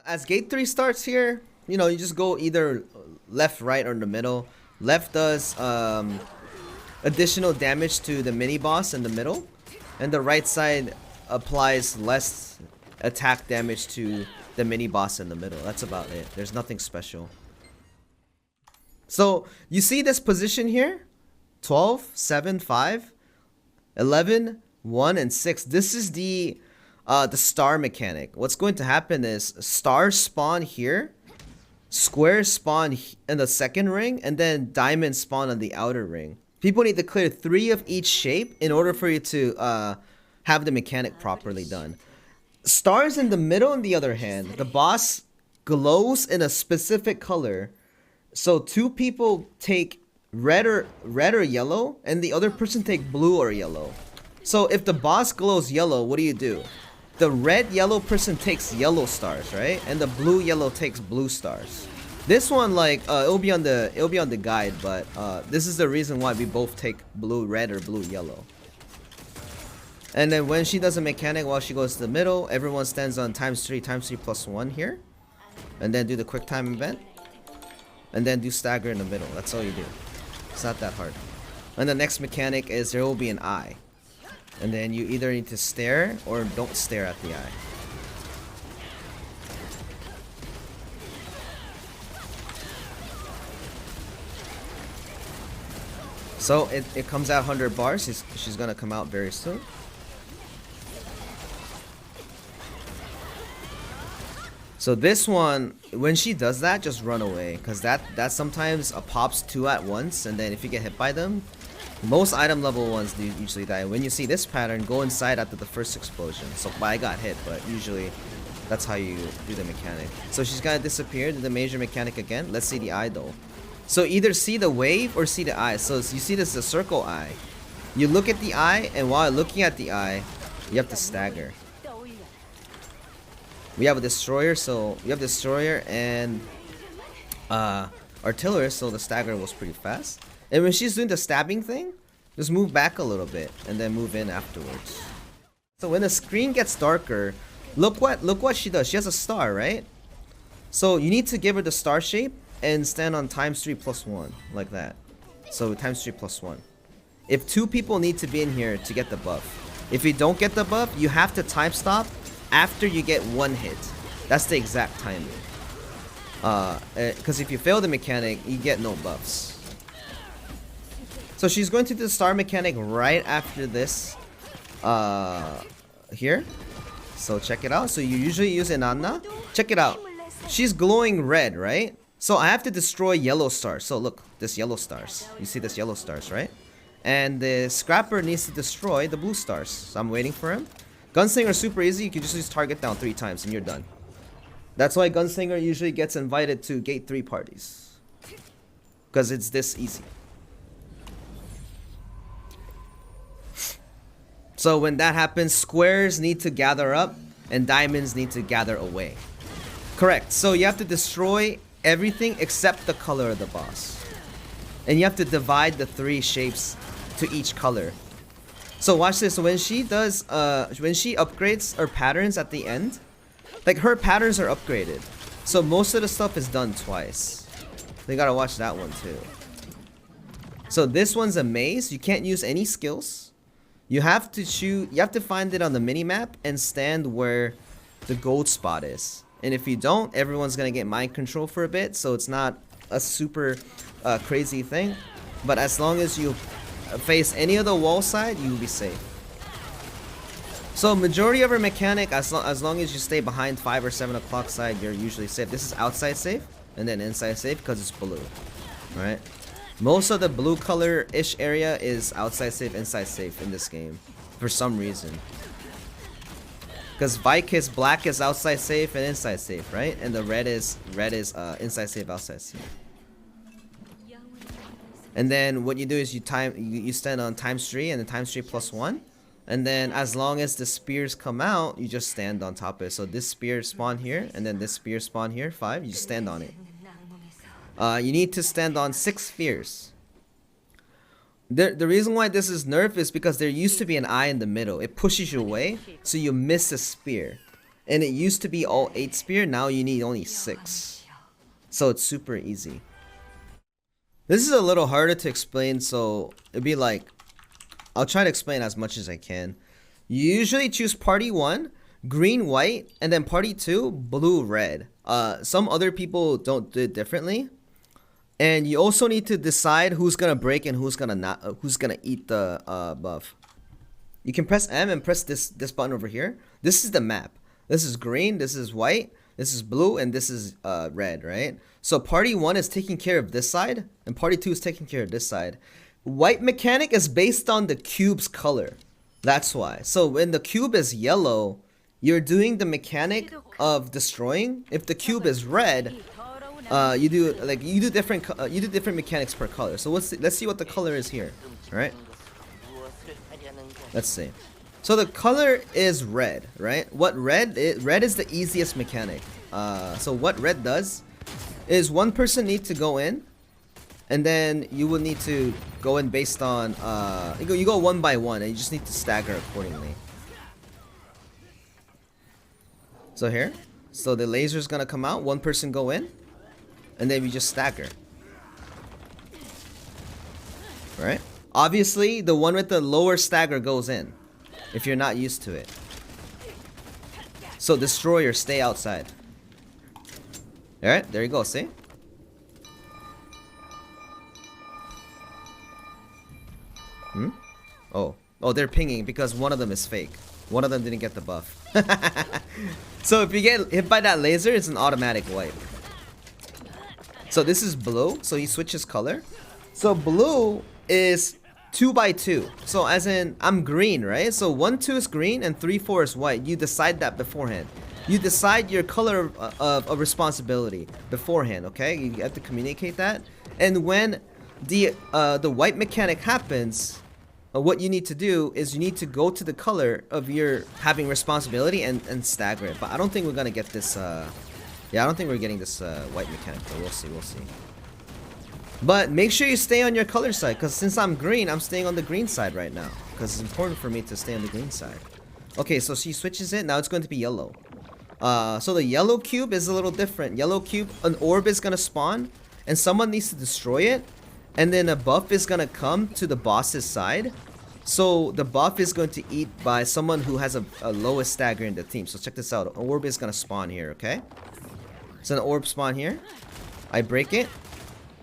As gate 3 starts here, you know, you just go either left, right, or in the middle. Left does additional damage to the mini boss in the middle, and the right side applies less attack damage to the mini boss in the middle. That's about it. There's nothing special. So you see this position here, 12, 7, 5, 11, 1, and 6. This is the star mechanic. What's going to happen is stars spawn here, squares spawn in the second ring, and then diamonds spawn on the outer ring. People need to clear 3 of each shape in order for you to have the mechanic properly done. Stars in the middle, on the other hand, the boss glows in a specific color. So 2 people take red or yellow, and the other person take blue or yellow. So if the boss glows yellow, what do? The red yellow person takes yellow stars, right? And the blue yellow takes blue stars. This one, like, it'll be on the guide, but this is the reason why we both take blue red or blue yellow. And then when she does a mechanic while she goes to the middle, everyone stands on times 3 plus 1 here, and then do the quick time event, and then do stagger in the middle. That's all you do. It's not that hard. And the next mechanic is there will be an eye. And then you either need to stare or don't stare at the eye. So it comes out 100 bars. She's gonna come out very soon. So this one, when she does that, just run away, because that sometimes pops 2 at once, and then if you get hit by them, most item level ones do usually die. When you see this pattern, go inside after the first explosion. So I got hit, but usually that's how you do the mechanic. So she's gonna disappear to the major mechanic again. Let's see the eye though. So either see the wave or see the eye. So you see this is a circle eye. You look at the eye, and while looking at the eye, you have to stagger. We have a destroyer, so we have destroyer and artillery, so the stagger was pretty fast. And when she's doing the stabbing thing, just move back a little bit and then move in afterwards. So when the screen gets darker, look what she does. She has a star, right? So you need to give her the star shape and stand on times 3 plus 1 like that. So times 3 plus 1. If 2 people need to be in here to get the buff. If you don't get the buff, you have to time stop after you get 1 hit. That's the exact timing. Because if you fail the mechanic, you get no buffs. So she's going to do the star mechanic right after this here. So check it out. So you usually use Inanna. Check it out. She's glowing red, right? So I have to destroy yellow stars. So look, this yellow stars. You see this yellow stars, right? And the scrapper needs to destroy the blue stars. So I'm waiting for him. Gunslinger is super easy. You can just use target down 3 times and you're done. That's why Gunslinger usually gets invited to gate 3 parties. Because it's this easy. So when that happens, squares need to gather up and diamonds need to gather away. Correct. So you have to destroy everything except the color of the boss. And you have to divide the 3 shapes to each color. So watch this. So when she does, when she upgrades her patterns at the end, like her patterns are upgraded. So most of the stuff is done twice. So you gotta watch that one too. So this one's a maze. You can't use any skills. You have to choose. You have to find it on the mini map and stand where the gold spot is. And if you don't, everyone's gonna get mind control for a bit. So it's not a super crazy thing. But as long as you face any of the wall side, you will be safe. So majority of her mechanic, as long as you stay behind 5 or 7 o'clock side, you're usually safe. This is outside safe and then inside safe because it's blue. Right? Most of the blue color-ish area is outside safe, inside safe in this game. For some reason. Because Vikis black is outside safe and inside safe, right? And the red is inside safe, outside safe. And then what you do is you stand on times 3 and then times 3 plus 1. And then as long as the spears come out, you just stand on top of it. So this spear spawn here and then this spear spawn here, 5, you just stand on it. You need to stand on 6 spheres. The reason why this is nerfed is because there used to be an eye in the middle. It pushes you away, so you miss a spear. And it used to be all 8 spear, now you need only 6. So it's super easy. This is a little harder to explain, so it'd be like, I'll try to explain as much as I can. You usually choose party 1, green, white, and then party 2, blue, red. Some other people don't do it differently. And you also need to decide who's gonna break and who's gonna eat the buff. You can press M and press this button over here. This is the map. This is green, this is white, this is blue, and this is red, right? So party 1 is taking care of this side, and party 2 is taking care of this side. White mechanic is based on the cube's color. That's why. So when the cube is yellow, you're doing the mechanic of destroying. If the cube is red, you do different mechanics per color. So let's see what the color is here. All right. Let's see. So the color is red, right? Red is the easiest mechanic. So what red does is one person needs to go in, and then you will need to go in based on you go one by one, and you just need to stagger accordingly. So here, so the laser is gonna come out, one person go in, and then we just stagger. Right? Obviously, the one with the lower stagger goes in, if you're not used to it. So destroyer, stay outside. Alright, there you go, see? Oh, they're pinging because one of them is fake. One of them didn't get the buff. So if you get hit by that laser, it's an automatic wipe. So this is blue, so he switches color. So blue is 2 by 2. So as in, I'm green, right? So 1, 2 is green and 3, 4 is white. You decide that beforehand. You decide your color of responsibility beforehand, okay? You have to communicate that. And when the white mechanic happens, what you need to do is you need to go to the color of your having responsibility and stagger it. But I don't think we're gonna get this. Yeah, I don't think we're getting this white mechanic. But we'll see. We'll see. But make sure you stay on your color side, because since I'm green, I'm staying on the green side right now, because it's important for me to stay on the green side. Okay, so she switches it. Now it's going to be yellow. So the yellow cube is a little different. Yellow cube, an orb is gonna spawn, and someone needs to destroy it. And then a buff is gonna come to the boss's side. So the buff is going to eat by someone who has a lowest stagger in the team. So check this out. An orb is gonna spawn here, okay? So an orb spawn here. I break it.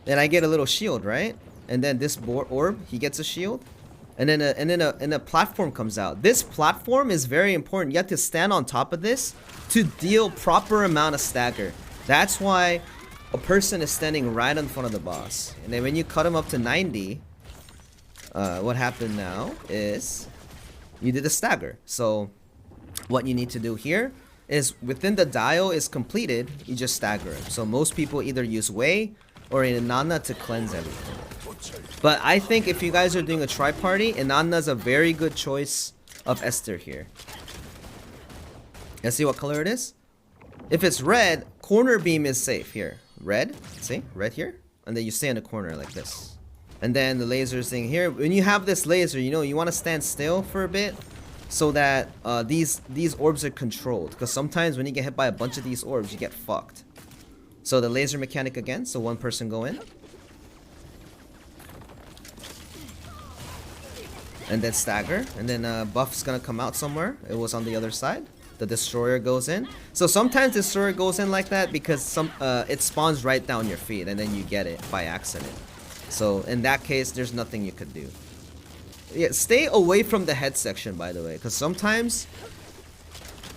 Then I get a little shield, right? And then this orb, he gets a shield. And then a platform comes out. This platform is very important. You have to stand on top of this to deal proper amount of stagger. That's why a person is standing right in front of the boss. And then when you cut him up to 90, what happened now is you did a stagger. So what you need to do here is within the dial is completed, you just stagger him. So most people either use Wei or Inanna to cleanse everything. But I think if you guys are doing a tri-party, Inanna's a very good choice of Esther here. Let's see what color it is. If it's red, corner beam is safe here. Red, see? Red here. And then you stay in the corner like this. And then the laser thing here. When you have this laser, you know, you want to stand still for a bit so that these orbs are controlled. Because sometimes when you get hit by a bunch of these orbs, you get fucked. So the laser mechanic again. So one person go in. And then stagger. And then buff's gonna come out somewhere. It was on the other side. The destroyer goes in. So sometimes destroyer goes in like that because it spawns right down your feet and then you get it by accident. So in that case, there's nothing you could do. Yeah, stay away from the head section, by the way, because sometimes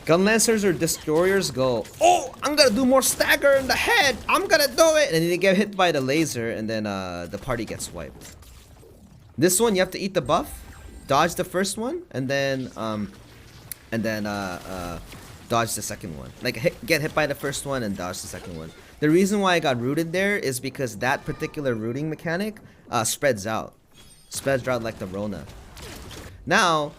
gunlancers or destroyers go, oh, I'm gonna do more stagger in the head, I'm gonna do it, and then they get hit by the laser, and then the party gets wiped. This one you have to eat the buff, dodge the first one, and then dodge the second one. Like get hit by the first one and dodge the second one. The reason why I got rooted there is because that particular rooting mechanic spreads out. Spreads out like the Rona. Now,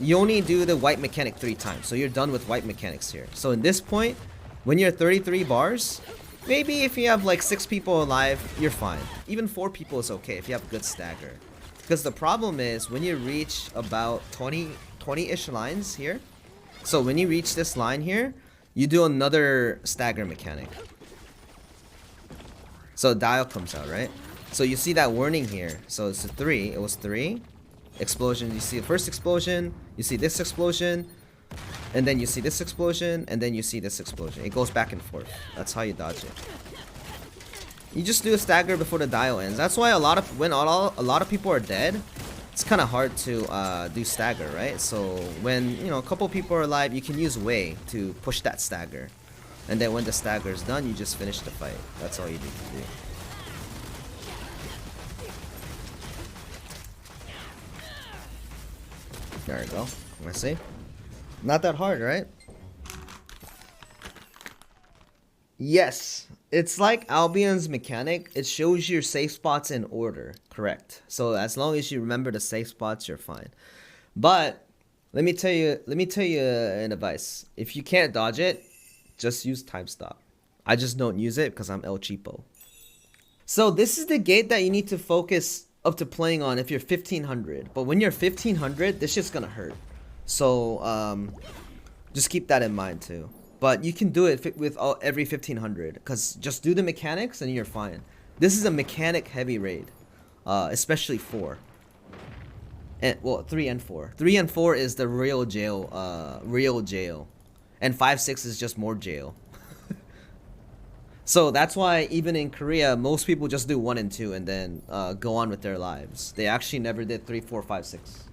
you only do the white mechanic 3 times. So you're done with white mechanics here. So in this point, when you're 33 bars, maybe if you have like 6 people alive, you're fine. Even 4 people is okay if you have a good stagger. Because the problem is when you reach about 20-ish lines here, So when you reach this line here, you do another stagger mechanic. So dial comes out, right? So you see that warning here. So it's a 3. It was 3. Explosion. You see the first explosion. You see this explosion. And then you see this explosion. And then you see this explosion. It goes back and forth. That's how you dodge it. You just do a stagger before the dial ends. That's why a lot of people are dead, it's kind of hard to do stagger, right? So when, you know, a couple people are alive, you can use Wei to push that stagger. And then when the stagger is done, you just finish the fight. That's all you need to do. There we go. Let's see. Not that hard, right? Yes. It's like Albion's mechanic. It shows your safe spots in order. Correct. So as long as you remember the safe spots, you're fine. But let me tell you an advice. If you can't dodge it, just use time stop. I just don't use it because I'm El Cheapo. So this is the gate that you need to focus up to playing on if you're 1500. But when you're 1500, this shit's gonna hurt. So just keep that in mind too. But you can do it with every 1500, because just do the mechanics and you're fine. This is a mechanic heavy raid, especially 4. And well, 3 and 4. 3 and 4 is the real jail, and 5, 6 is just more jail. So that's why even in Korea, most people just do 1 and 2 and then go on with their lives. They actually never did 3, 4, 5, 6.